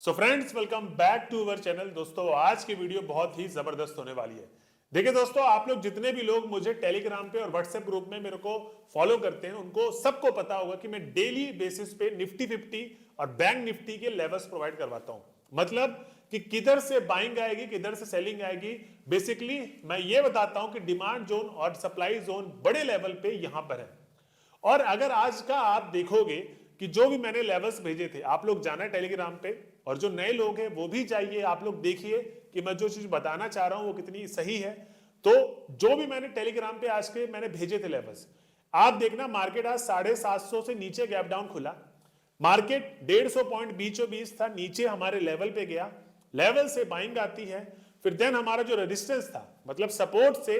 So friends, welcome back to our channel. दोस्तों, आज की वीडियो बहुत ही जबरदस्त होने वाली है। देखिए दोस्तों, आप लोग जितने भी लोग मुझे टेलीग्राम पे और व्हाट्सएप ग्रुप में मेरे को फॉलो करते हैं, उनको सबको पता होगा कि मैं डेली बेसिस पे निफ्टी 50 और बैंक निफ्टी के लेवल्स प्रोवाइड करवाता हूं। मतलब कि किधर से बाइंग आएगी, किधर से सेलिंग आएगी। बेसिकली मैं ये बताता हूं कि डिमांड जोन और सप्लाई जोन बड़े लेवल पे यहां पर है। और अगर आज का आप देखोगे कि जो भी मैंने लेवल्स भेजे थे, आप लोग जाना टेलीग्राम पे, और जो नए लोग हैं वो भी जाइए, आप लोग देखिए कि मैं जो चीज बताना चाह रहा हूं वो कितनी सही है। तो जो भी मैंने टेलीग्राम पे आज के मैंने भेजे थे लेवल्स, आप देखना मार्केट आज 750 से नीचे गैप डाउन खुला। मार्केट 150 पॉइंट बीचों बीच था, नीचे हमारे लेवल पे गया, लेवल से बाइंग आती है। फिर देन हमारा जो रेजिस्टेंस था, मतलब सपोर्ट से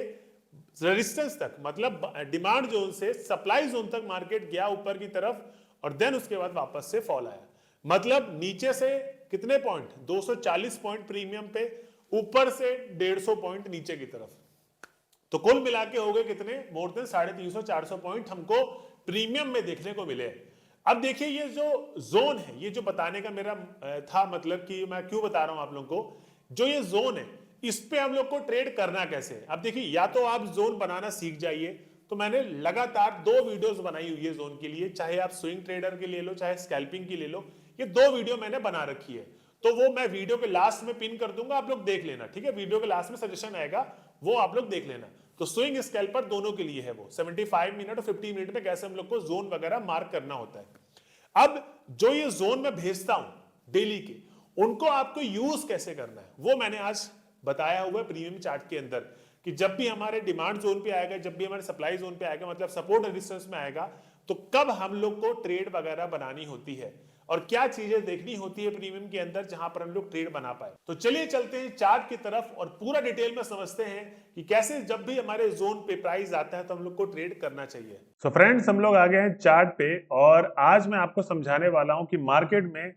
रेजिस्टेंस तक, मतलब डिमांड जोन से सप्लाई जोन तक मार्केट गया ऊपर की तरफ, और देन उसके बाद वापस से फॉल आया। मतलब नीचे से कितने पॉइंट, 240 पॉइंट प्रीमियम पे, ऊपर से 150 पॉइंट नीचे की तरफ। तो कुल मिला के हो गए कितने, मोर देन 350-400 पॉइंट हमको प्रीमियम में देखने को मिले। अब देखिए ये जो जोन है, ये जो बताने का मेरा था, मतलब कि मैं क्यों बता रहा हूं आप लोगों को, जो ये जोन है इस पे हम लोग को ट्रेड करना कैसे है। अब देखिए, या तो आप जोन बनाना सीख जाइए। तो मैंने लगातार 2 वीडियोस बनाई हुई है जोन के लिए, चाहे आप स्विंग ट्रेडर के ले लो, चाहे स्कैल्पिंग की ले लो। ये 2 वीडियो मैंने बना रखी है, तो वो मैं वीडियो के लास्ट में पिन कर दूंगा, आप लोग देख लेना। ठीक है, वीडियो के लास्ट में सजेशन आएगा, वो आप लोग देख लेना। तो स्विंग स्कैल्पर दोनों के लिए है वो, 75 मिनट और 50 मिनट में कैसे हम लोग को जोन वगैरह मार्क करना होता है। अब जो ये जोन में भेजता हूं डेली के, उनको आपको यूज कैसे करना है वो मैंने आज बताया हुआ है प्रीमियम चार्ट के अंदर, कि जब भी हमारे डिमांड जोन पे आएगा, जब भी हमारे सप्लाई जोन पे आएगा, मतलब सपोर्ट रेजिस्टेंस में आएगा, तो कब हम लोग को ट्रेड वगैरह बनानी होती है और क्या चीजें देखनी होती है प्रीमियम के अंदर जहां पर हम लोग ट्रेड बना पाए। तो चलिए चलते हैं चार्ट की तरफ और पूरा डिटेल में समझते हैं कि कैसे जब भी हमारे जोन पे प्राइस आता है तो हम लोग को ट्रेड करना चाहिए। सो फ्रेंड्स, हम लोग आ गए हैं चार्ट पे, और आज मैं आपको समझाने वाला हूं कि मार्केट में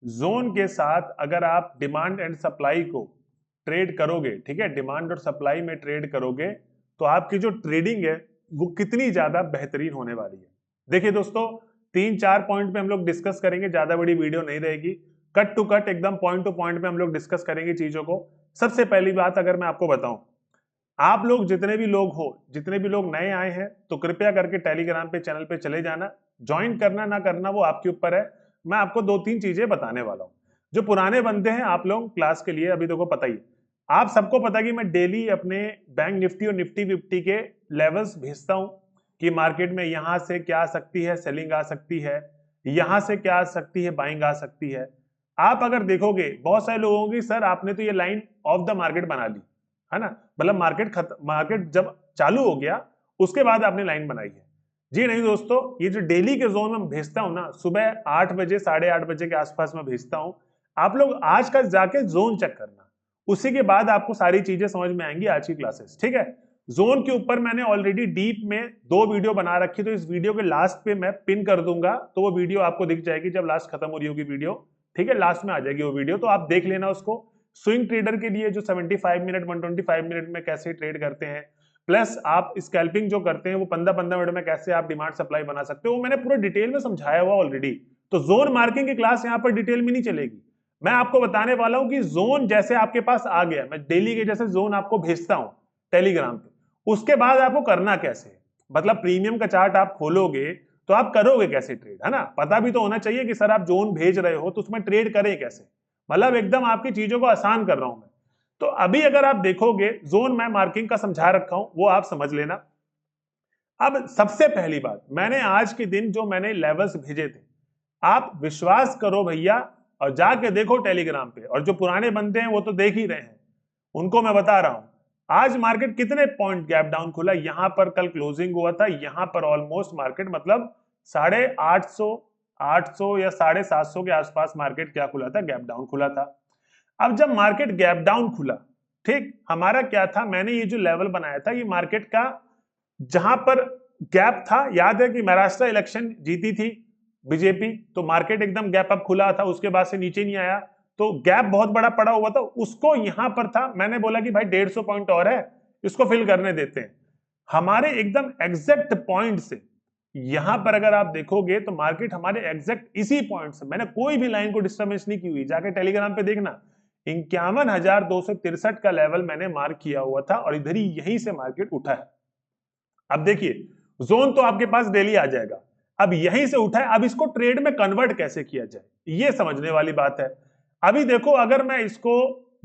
जोन के साथ अगर आप डिमांड एंड सप्लाई को ट्रेड करोगे, ठीक है, डिमांड और सप्लाई में ट्रेड करोगे, तो आपकी जो ट्रेडिंग है वो कितनी ज्यादा बेहतरीन होने वाली है। देखिए दोस्तों, 3-4 पॉइंट पे हम लोग डिस्कस करेंगे, ज्यादा बड़ी वीडियो नहीं रहेगी, कट टू कट एकदम पॉइंट टू पॉइंट पे हम लोग डिस्कस करेंगे चीजों को। सबसे पहली बात अगर मैं आपको बताऊं, आप लोग जितने भी लोग हो, जितने भी लोग नए आए हैं, तो कृपया करके टेलीग्राम पे चैनल पे चले जाना। ज्वाइन करना ना करना वो आपके ऊपर है। मैं आपको 2-3 चीजें बताने वाला हूं। जो पुराने बंदे हैं, आप लोग क्लास के लिए अभी देखो पता ही है, आप सबको पता है कि मैं डेली अपने बैंक निफ्टी और निफ्टी 50 के लेवल्स भेजता हूं कि मार्केट में यहां से क्या आ सकती है, सेलिंग आ सकती है, यहां से क्या आ सकती है, बाइंग आ सकती है। आप अगर देखोगे, बहुत सारे लोगों की सर आपने तो ये लाइन ऑफ द मार्केट बना ली है ना, मतलब मार्केट जब चालू हो गया उसके बाद आपने लाइन बनाई है। जी नहीं दोस्तों, ये जो डेली के जोन में भेजता हूं ना, सुबह 8 बजे 8:30 बजे के आसपास में भेजता हूं। आप लोग आज का जाके जोन चेक करना, उसी के बाद आपको सारी चीजें समझ में आएंगी आज की क्लासेस। ठीक है, जोन के ऊपर मैंने ऑलरेडी डीप में 2 वीडियो बना रखी, तो इस वीडियो के लास्ट पे मैं पिन कर दूंगा, तो वो वीडियो आपको दिख जाएगी जब लास्ट खत्म हो रही होगी वीडियो। ठीक है, लास्ट में आ जाएगी वो वीडियो, तो आप देख लेना उसको। स्विंग ट्रेडर के लिए जो 75 मिनट 125 मिनट में कैसे ट्रेड करते हैं, प्लस आप स्कैल्पिंग जो करते हैं वो 15-15 मिनट में कैसे आप डिमांड सप्लाई बना सकते हो, वो मैंने पूरा डिटेल में समझाया हुआ ऑलरेडी। तो जोन मार्किंग की क्लास यहाँ पर डिटेल में नहीं चलेगी। मैं आपको बताने वाला हूं कि जोन जैसे आपके पास आ गया, मैं डेली के जैसे जोन आपको भेजता हूं टेलीग्राम पे, उसके बाद आपको करना कैसे है। मतलब प्रीमियम का चार्ट आप खोलोगे तो आप करोगे कैसे ट्रेड, है ना, पता भी तो होना चाहिए कि सर आप जोन भेज रहे हो तो उसमें ट्रेड करें कैसे। मतलब एकदम आपकी चीजों को आसान कर रहा हूं मैं। तो अभी अगर आप देखोगे, जोन मैं मार्किंग का समझा रखा हूं, वो आप समझ लेना। अब सबसे पहली बात, मैंने आज के दिन जो मैंने लेवल्स भेजे थे, आप विश्वास करो भैया और जाके देखो टेलीग्राम पे, और जो पुराने बंदे हैं वो तो देख ही रहे हैं, उनको मैं बता रहा हूं आज मार्केट कितने पॉइंट गैप डाउन खुला। यहां पर कल क्लोजिंग हुआ था, यहां पर ऑलमोस्ट मार्केट मतलब 850 800 या 750 के आसपास मार्केट क्या खुला था, गैप डाउन खुला था। अब जब मार्केट गैप डाउन खुला, ठीक, हमारा क्या था, मैंने ये जो लेवल बनाया था ये मार्केट का जहां पर गैप था, याद है कि महाराष्ट्र इलेक्शन जीती थी बीजेपी, तो मार्केट एकदम गैप अप खुला था, उसके बाद से नीचे नहीं आया, तो गैप बहुत बड़ा पड़ा हुआ था, उसको यहां पर था, मैंने बोला कि भाई 150 पॉइंट और है, इसको फिल करने देते हैं। हमारे एकदम एग्जैक्ट पॉइंट से यहां पर अगर आप देखोगे तो मार्केट हमारे एग्जैक्ट इसी पॉइंट से, मैंने कोई भी लाइन को डिस्टर्बेंस नहीं की हुई, जाके टेलीग्राम पे देखना 51,263 का लेवल मैंने मार्क किया हुआ था और इधर ही यहीं से मार्केट उठा है। अब देखिए जोन तो आपके पास डेली आ जाएगा, अब यहीं से उठा है, अब इसको ट्रेड में कन्वर्ट कैसे किया जाए ये समझने वाली बात है। अभी देखो अगर मैं इसको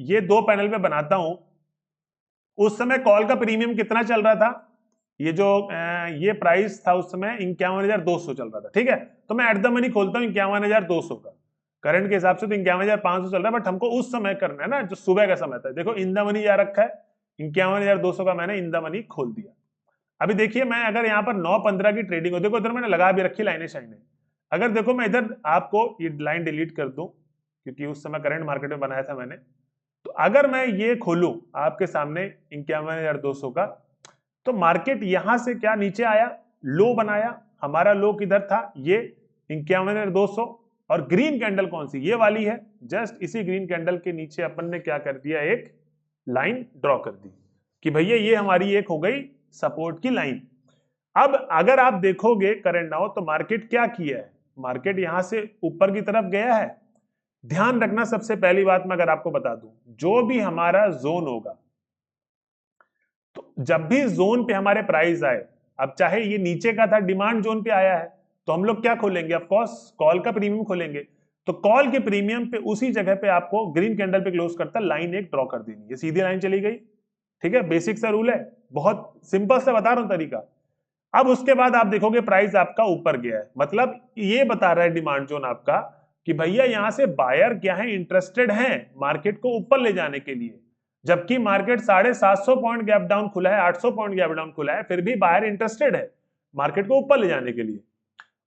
ये दो पैनल पे बनाता हूं, उस समय कॉल का प्रीमियम कितना चल रहा था, ये जो ये प्राइस था उस समय 51,200 चल रहा था, ठीक है। तो मैं एट द मनी खोलता हूं 51,200 का, करंट के हिसाब से तो 51,500 चल रहा है, बट हमको उस समय करना है ना जो सुबह का समय था। देखो इन द मनी जा रखा है 51,200 का, मैंने इन द मनी खोल दिया। अभी देखिए मैं अगर यहाँ पर 9:15 की ट्रेडिंग हो, देखो इधर मैंने लगा भी रखी लाइनें शाइनें, अगर देखो मैं इधर आपको ये लाइन डिलीट कर दूं क्योंकि उस समय करंट मार्केट में बनाया था मैंने, तो अगर मैं ये खोलूं आपके सामने 51,200 का, तो मार्केट यहां से क्या नीचे आया, लो बनाया, हमारा लो किधर था, ये 51,200, और ग्रीन कैंडल कौन सी, ये वाली है, जस्ट इसी ग्रीन कैंडल के नीचे अपन ने क्या कर दिया, एक लाइन ड्रॉ कर दी कि भैया ये हमारी एक हो गई सपोर्ट की लाइन। अब अगर आप देखोगे करंट नाउ तो मार्केट क्या किया है, मार्केट यहां से ऊपर की तरफ गया है। ध्यान रखना सबसे पहली बात मैं अगर आपको बता दूं, जो भी हमारा जोन होगा, तो जब भी जोन पे हमारे प्राइस आए, अब चाहे ये नीचे का था डिमांड जोन पे आया है, तो हम लोग क्या खोलेंगे, ऑफ कोर्स कॉल का प्रीमियम खोलेंगे। तो कॉल के प्रीमियम पे उसी जगह पे आपको ग्रीन कैंडल पे क्लोज करता लाइन एक ड्रॉ कर देनी, ये सीधी लाइन चली गई, ठीक है। बेसिक सा रूल है, बहुत सिंपल सा बता रहा हूं तरीका। अब उसके बाद आप देखोगे प्राइस आपका ऊपर गया है, मतलब ये बता रहा है डिमांड जोन आपका कि भैया यहां से बायर क्या है, इंटरेस्टेड हैं मार्केट को ऊपर ले जाने के लिए, जबकि मार्केट 750 पॉइंट गैप डाउन खुला है, 800 पॉइंट गैप डाउन खुला है, फिर भी बायर इंटरेस्टेड है मार्केट को ऊपर ले जाने के लिए।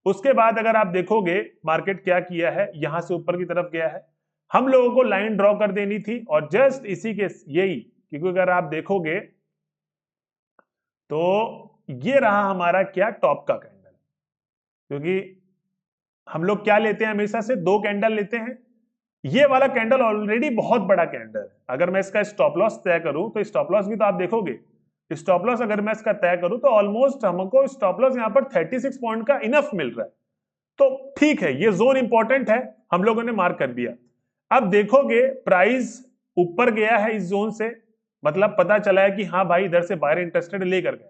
उसके बाद अगर आप देखोगे मार्केट क्या किया है, यहां से ऊपर की तरफ गया है, हम लोगों को लाइन ड्रॉ कर देनी थी, और जस्ट इसी के यही, क्योंकि अगर आप देखोगे तो ये रहा हमारा क्या, टॉप का कैंडल, क्योंकि हम लोग क्या लेते हैं हमेशा से, दो कैंडल लेते हैं। ये वाला कैंडल ऑलरेडी बहुत बड़ा कैंडल है, अगर मैं इसका स्टॉप लॉस तय करूं तो स्टॉप लॉस भी तो आप देखोगे, स्टॉप लॉस अगर मैं इसका तय करूं तो ऑलमोस्ट हमको स्टॉप लॉस यहां पर 36 पॉइंट का इनफ मिल रहा है। तो ठीक है, ये जोन इंपॉर्टेंट है, हम लोगों ने मार्क कर दिया। अब देखोगे प्राइस ऊपर गया है इस जोन से, मतलब पता चला है कि हाँ भाई इधर से बायर इंटरेस्टेड लेकर गए,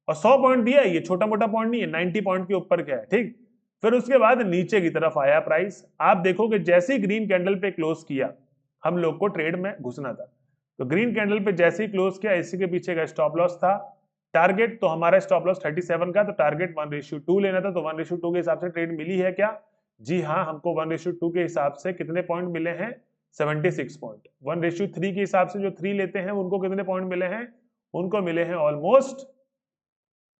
और 100 पॉइंट दिया है, ये छोटा मोटा पॉइंट नहीं है, 90 पॉइंट के ऊपर गया है, ठीक। फिर उसके बाद नीचे की तरफ आया प्राइस, आप देखोगे जैसे ही ग्रीन कैंडल पे क्लोज किया, हम लोग को ट्रेड में घुसना था, तो ग्रीन कैंडल पे जैसे ही क्लोज किया, इसी के पीछे का स्टॉप लॉस था, टारगेट तो हमारा स्टॉप लॉस 37 का, तो टारगेट 1:2 लेना था, तो 1:2 के हिसाब से ट्रेड मिली है क्या, जी हाँ, हमको 1:2 के हिसाब से कितने पॉइंट मिले हैं, 76 पॉइंट। 1:3 के हिसाब से जो 3 लेते हैं उनको कितने पॉइंट मिले हैं, उनको मिले हैं ऑलमोस्ट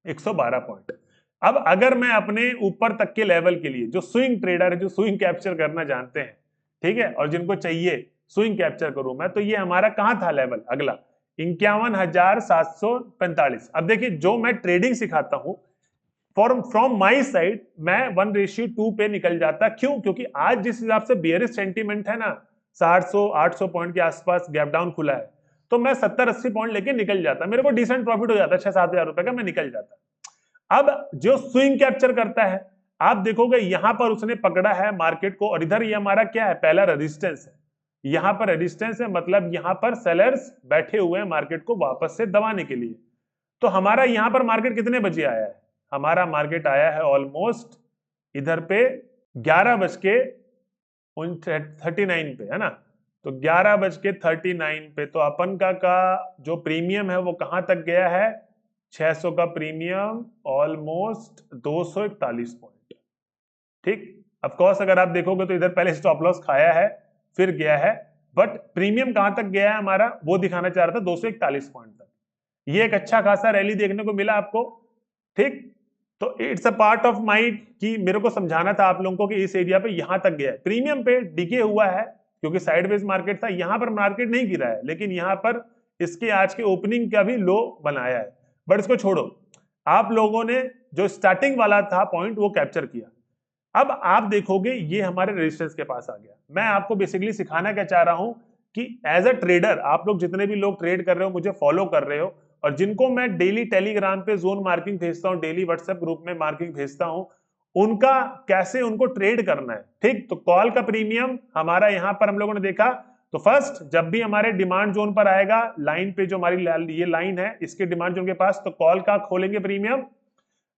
112 पॉइंट। अब अगर मैं अपने ऊपर तक के लेवल के लिए, जो स्विंग ट्रेडर है, जो स्विंग कैप्चर करना जानते हैं, ठीक है, और जिनको चाहिए स्विंग कैप्चर करूं मैं, तो ये हमारा कहां था लेवल अगला, 51,745। अब देखिए जो मैं ट्रेडिंग सिखाता हूं, फ्रॉम माई साइड मैं 1:2 पे निकल जाता, क्यों, क्योंकि आज जिस हिसाब से बेयरिश सेंटीमेंट है ना, 700-800 पॉइंट के आसपास गैप डाउन खुला है, तो मैं 70-80 पॉइंट लेके निकल जाता, मेरे को डिसेंट प्रॉफिट हो जाता, 6-7 हजार रुपए का मैं निकल जाता। अब जो स्विंग कैप्चर करता है, आप देखोगे यहां पर उसने पकड़ा है मार्केट को, और इधर ये हमारा क्या है, पहला रेजिस्टेंस है, यहां पर रेजिस्टेंस है, मतलब यहां पर सेलर्स बैठे हुए हैं मार्केट को वापस से दबाने के लिए। तो हमारा यहां पर मार्केट कितने बजे आया है, हमारा मार्केट आया है ऑलमोस्ट इधर पे 11:39 पे, है ना, तो 11:39 पे, तो अपन का जो प्रीमियम है वो कहां तक गया है, 600 का प्रीमियम, ऑलमोस्ट 241 पॉइंट, ठीक। ऑफ कोर्स अगर आप देखोगे तो इधर पहले स्टॉप लॉस खाया है, फिर गया है, बट प्रीमियम कहां तक गया है हमारा, वो दिखाना चाह रहा था 241 पॉइंट तक। ये एक अच्छा खासा रैली देखने को मिला आपको, ठीक। तो it's a part of my कि मेरे को समझाना था आप लोगों को कि इस एरिया पे यहां तक गया है, प्रीमियम पे डिके हुआ है क्योंकि साइडवेज मार्केट था, यहां पर मार्केट नहीं गिरा है, लेकिन यहां पर इसके आज के ओपनिंग का भी लो बनाया है, बट इसको छोड़ो, आप लोगों ने जो स्टार्टिंग वाला था पॉइंट वो कैप्चर किया। अब आप देखोगे ये हमारे रेजिस्टेंस के पास आ गया। मैं आपको बेसिकली सिखाना क्या चाह रहा हूं कि एज अ ट्रेडर आप लोग जितने भी लोग ट्रेड कर रहे हो, मुझे फॉलो कर रहे हो, और जिनको मैं डेली टेलीग्राम पे जोन मार्किंग भेजता हूं, डेली व्हाट्सएप ग्रुप में मार्किंग भेजता हूं, उनका कैसे उनको ट्रेड करना है। ठीक, तो कॉल का प्रीमियम हमारा यहां पर हम लोगों ने देखा। तो फर्स्ट, जब भी हमारे डिमांड जोन पर आएगा, लाइन पे जो हमारी ये लाइन है इसके डिमांड जोन के पास, तो कॉल का खोलेंगे प्रीमियम,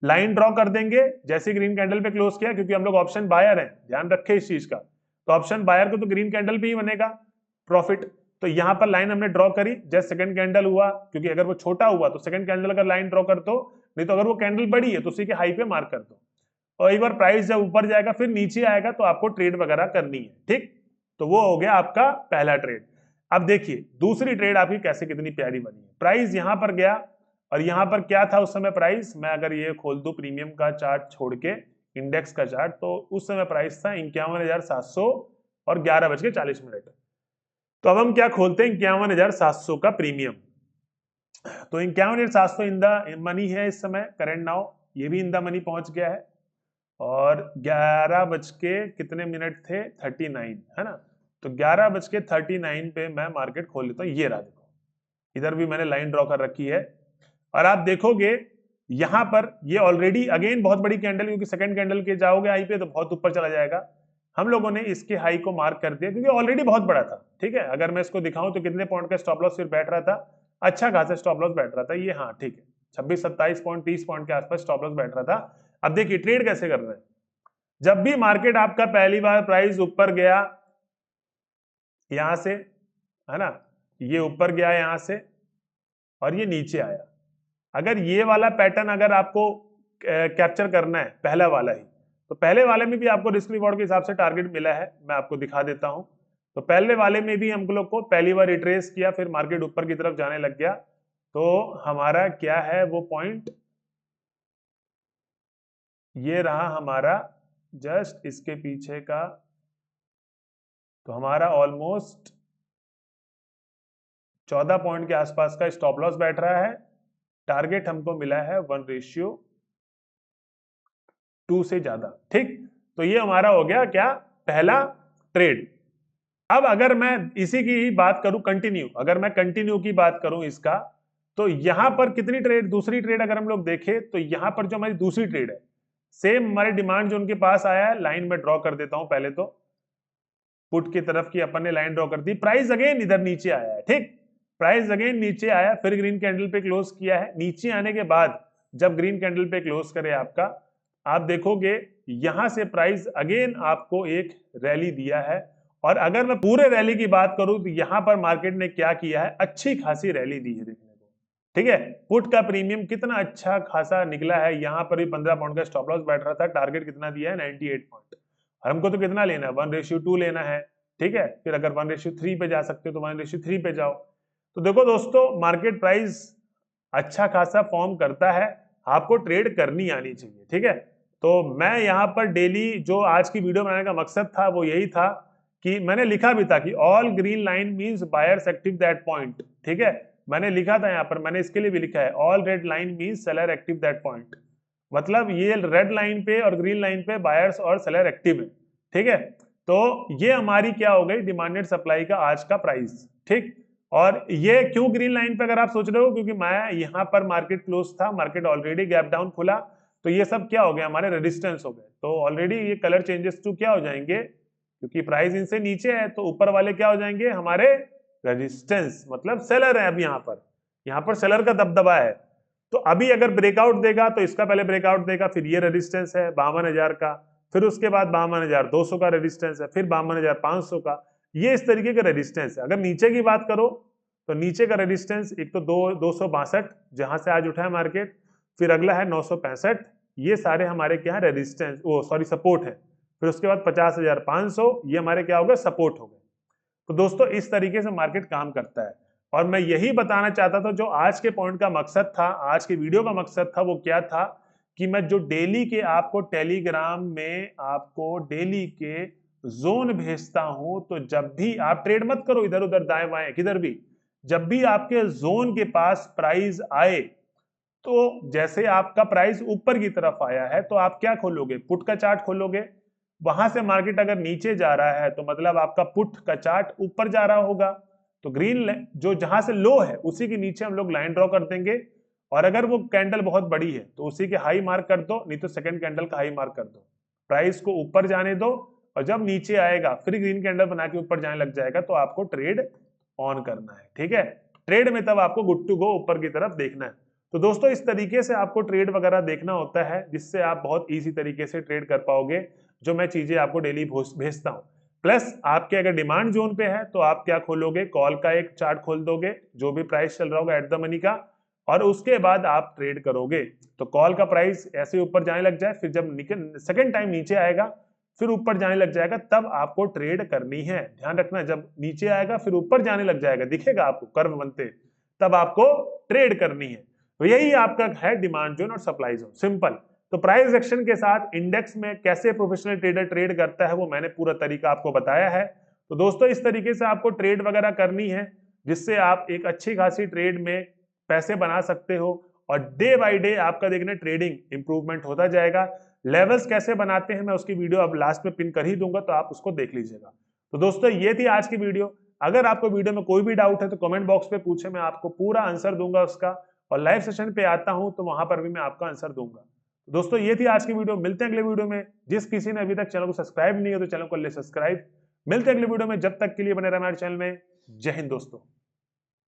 लाइन ड्रॉ कर देंगे जैसे ग्रीन कैंडल पे क्लोज किया, क्योंकि हम लोग ऑप्शन बायर हैं, ध्यान रखें इस चीज का। तो ऑप्शन बायर को तो ग्रीन कैंडल पे ही बनेगा प्रॉफिट। तो यहां पर लाइन हमने ड्रॉ करी, जस्ट सेकंड कैंडल हुआ, क्योंकि अगर वो छोटा हुआ तो सेकंड कैंडल अगर लाइन ड्रॉ कर दो, नहीं तो अगर वो कैंडल बड़ी है तो उसी के हाई पे मार्क कर दो। और एक बार प्राइस जब ऊपर जाएगा फिर नीचे आएगा तो आपको ट्रेड वगैरह करनी है। ठीक, तो वो हो गया आपका पहला ट्रेड। अब देखिए दूसरी ट्रेड आपकी कैसे कितनी प्यारी बनी है। प्राइस यहां पर गया और यहां पर क्या था उस समय प्राइस, मैं अगर ये खोल दूं प्रीमियम का चार्ट छोड़ के इंडेक्स का चार्ट, तो उस समय प्राइस था 51,700 और 11:40। तो अब हम क्या खोलते हैं, 51,700 का प्रीमियम। तो 51,700 इन द मनी है इस समय करेंट नाउ, ये भी इन द मनी पहुंच गया है। और 11:39 थे 39, है ना। तो 11:39 पे मैं मार्केट खोल लेता हूँ। ये रहा देखो, इधर भी मैंने लाइन ड्रॉ कर रखी है और आप देखोगे यहां पर ये ऑलरेडी अगेन बहुत बड़ी कैंडल, क्योंकि सेकंड कैंडल के जाओगे हाई पे तो बहुत ऊपर चला जाएगा। हम लोगों ने इसके हाई को मार्क कर दिया क्योंकि ऑलरेडी बहुत बड़ा था। ठीक है, अगर मैं इसको दिखाऊं तो कितने पॉइंट का स्टॉप लॉस फिर बैठ रहा था, अच्छा खासा स्टॉप लॉस बैठ रहा था ये, हाँ ठीक है, 26-27 पॉइंट 30 पॉइंट के आसपास स्टॉप लॉस बैठ रहा था। अब देखिए ट्रेड कैसे कर रहे हैं, जब भी मार्केट आपका पहली बार प्राइस ऊपर गया यहां से, है ना, ये ऊपर गया यहां से और ये नीचे आया, अगर ये वाला पैटर्न अगर आपको कैप्चर करना है, पहला वाला ही, तो पहले वाले में भी आपको रिस्क रिवॉर्ड के हिसाब से टारगेट मिला है, मैं आपको दिखा देता हूं। तो पहले वाले में भी हम लोग को पहली बार रिट्रेस किया, फिर मार्केट ऊपर की तरफ जाने लग गया। तो हमारा क्या है वो पॉइंट, ये रहा हमारा जस्ट इसके पीछे का। तो हमारा ऑलमोस्ट 14 पॉइंट के आसपास का स्टॉप लॉस बैठ रहा है। टारगेट हमको मिला है 1:2 से ज्यादा। ठीक, तो ये हमारा हो गया क्या, पहला ट्रेड। अब अगर मैं इसी की ही बात करूं कंटिन्यू, अगर मैं कंटिन्यू की बात करूं इसका, तो यहां पर कितनी ट्रेड, दूसरी ट्रेड अगर हम लोग देखें तो यहां पर जो हमारी दूसरी ट्रेड है, सेम हमारे डिमांड जो उनके पास आया है, लाइन में ड्रॉ कर देता हूं पहले तो, पुट की तरफ की अपन ने लाइन ड्रॉ कर दी, प्राइस अगेन इधर नीचे आया है। ठीक, प्राइस अगेन नीचे आया, फिर ग्रीन कैंडल पे क्लोज किया है। नीचे आने के बाद जब ग्रीन कैंडल पे क्लोज करे आपका, आप देखोगे यहां से प्राइस अगेन आपको एक रैली दिया है। और अगर मैं पूरे रैली की बात करूं तो यहां पर मार्केट ने क्या किया है, अच्छी खासी रैली दी है देखने को। ठीक है, पुट का प्रीमियम कितना अच्छा खासा निकला है, यहां पर भी 15 पॉइंट का स्टॉप लॉस बैठ रहा था, टारगेट कितना दिया है 98 पॉइंट। हमको तो कितना लेना है, 1:2 लेना है। ठीक है, फिर अगर 1:3 पे जा सकते हो तो 1:3 पे जाओ। तो देखो दोस्तों, मार्केट प्राइस अच्छा खासा फॉर्म करता है, आपको ट्रेड करनी आनी चाहिए। ठीक है, तो मैं यहाँ पर डेली जो आज की वीडियो बनाने का मकसद था वो यही था कि मैंने लिखा भी था कि all green line means buyers active that point. ठीक है, मैंने लिखा था यहाँ पर, मैंने इसके लिए भी लिखा है all red line means seller active that point, मतलब ये रेड लाइन पे और ग्रीन लाइन पे बायर्स और सेलर एक्टिव है। ठीक है, तो ये हमारी क्या हो गई, डिमांडेड सप्लाई का आज का प्राइस। ठीक, और ये क्यों ग्रीन लाइन पे अगर आप सोच रहे हो, क्योंकि मैं यहाँ पर मार्केट क्लोज था, मार्केट ऑलरेडी गैप डाउन खुला, तो ये सब क्या हो गया, हमारे रेजिस्टेंस हो गए। तो ऑलरेडी ये कलर चेंजेस टू क्या हो जाएंगे, क्योंकि प्राइस इनसे नीचे है तो ऊपर वाले क्या हो जाएंगे, हमारे रेजिस्टेंस, मतलब सेलर है। अब यहाँ पर सेलर का दबदबा है। तो अभी अगर ब्रेकआउट देगा तो इसका पहले ब्रेकआउट देगा, फिर ये रेजिस्टेंस है 52,000 का, फिर उसके बाद 52,200 का रेजिस्टेंस है, फिर 52,500 का, ये इस तरीके का रेजिस्टेंस है। अगर नीचे की बात करो तो नीचे का रेजिस्टेंस एक तो 262 जहां से आज उठा है मार्केट, फिर अगला है 965, ये सारे हमारे क्या है रेजिस्टेंस, वो सॉरी सपोर्ट है। फिर उसके बाद 50,500, ये हमारे क्या हो गए, सपोर्ट हो गए। तो दोस्तों इस तरीके से मार्केट काम करता है। और मैं यही बताना चाहता था, जो आज के पॉइंट का मकसद था, आज की वीडियो का मकसद था, वो क्या था कि मैं जो डेली के आपको टेलीग्राम में आपको डेली के जोन भेजता हूं, तो जब भी आप ट्रेड मत करो इधर उधर दाएं बाएं किधर भी, जब भी आपके जोन के पास प्राइस आए, तो जैसे आपका प्राइस ऊपर की तरफ आया है तो आप क्या खोलोगे, पुट का चार्ट खोलोगे। वहां से मार्केट अगर नीचे जा रहा है तो मतलब आपका पुट का चार्ट ऊपर जा रहा होगा। तो ग्रीन जो जहां से लो है उसी के नीचे हम लोग लाइन ड्रॉ कर देंगे, और अगर वो कैंडल बहुत बड़ी है तो उसी के हाई मार्क कर दो, नहीं तो सेकंड कैंडल का हाई मार्क कर दो। प्राइस को ऊपर जाने दो, और जब नीचे आएगा फिर ग्रीन कैंडल बना के ऊपर जाने लग जाएगा तो आपको ट्रेड ऑन करना है। ठीक है, ट्रेड में तब आपको गुड टू गो ऊपर की तरफ देखना है। तो दोस्तों इस तरीके से आपको ट्रेड वगैरह देखना होता है, जिससे आप बहुत इजी तरीके से ट्रेड कर पाओगे, जो मैं चीजें आपको डेली भेजता हूँ। प्लस आपके अगर डिमांड जोन पे है तो आप क्या खोलोगे, कॉल का एक चार्ट खोल दोगे, जो भी प्राइस चल रहा होगा एट द मनी का, और उसके बाद आप ट्रेड करोगे। तो कॉल का प्राइस ऐसे ऊपर जाने लग जाए, फिर जब सेकंड टाइम नीचे आएगा फिर ऊपर जाने लग जाएगा, तब आपको ट्रेड करनी है। ध्यान रखना, जब नीचे आएगा फिर ऊपर जाने लग जाएगा, दिखेगा आपको कर्व बनते, तब आपको ट्रेड करनी है। तो यही आपका है डिमांड जोन और सप्लाई जोन, सिंपल। तो प्राइस एक्शन के साथ इंडेक्स में कैसे प्रोफेशनल ट्रेडर ट्रेड करता है वो मैंने पूरा तरीका आपको बताया है। तो दोस्तों इस तरीके से आपको ट्रेड वगैरह करनी है, जिससे आप एक अच्छी खासी ट्रेड में पैसे बना सकते हो, और डे बाय डे आपका देखना ट्रेडिंग इंप्रूवमेंट होता जाएगा। लेवल्स कैसे बनाते हैं मैं उसकी वीडियो अब लास्ट में पिन कर ही दूंगा, तो आप उसको देख लीजिएगा। तो दोस्तों ये थी आज की वीडियो। अगर आपको वीडियो में कोई भी डाउट है तो कमेंट बॉक्स पे पूछे, मैं आपको पूरा आंसर दूंगा उसका, और लाइव सेशन पे आता हूं तो वहां पर भी मैं आपका आंसर दूंगा। दोस्तों ये थी आज की वीडियो, मिलते हैं अगले वीडियो में। जिस किसी ने अभी तक चैनल को सब्सक्राइब नहीं किया तो चैनल को ले सब्सक्राइब। मिलते हैं अगले वीडियो में, जब तक के लिए बने रहे हमारे चैनल में। जय हिंद दोस्तों।